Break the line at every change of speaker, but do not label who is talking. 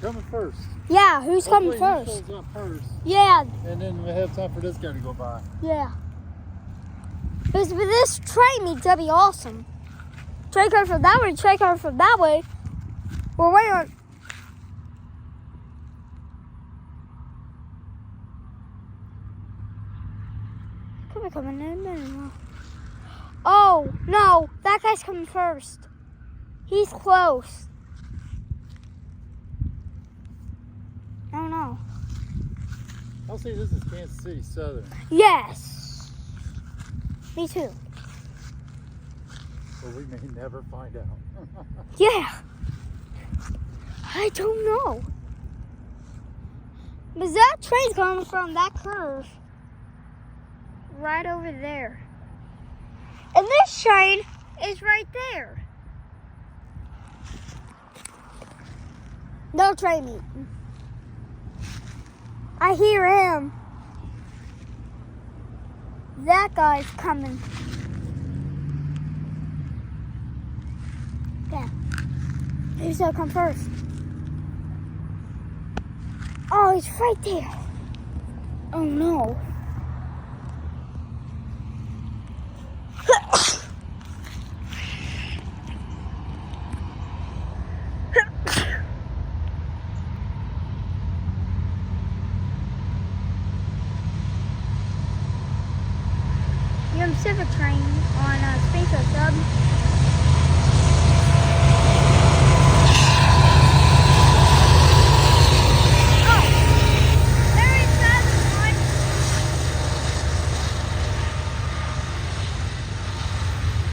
Coming first.
Yeah, who's coming
Hopefully
first?
He pulls up first.
Yeah,
And then we have time for this guy to go by.
yeah. Because with this train meet's gonna be awesome. Train coming from that way, train coming from that way. We're waiting on. Could be coming in there. Oh, no, that guy's coming first. He's close. Oh, no.
I'll say this is Kansas City Southern.
Yes. Me too.
But we may never find out.
Yeah. I don't know. But that train's coming from that curve. Right over there. And this train is right there. No train meet. I hear him. That guy's coming. Yeah. Who's gonna come first? Oh, he's right there. Oh no. You're on Pacific train on Springfield Sub.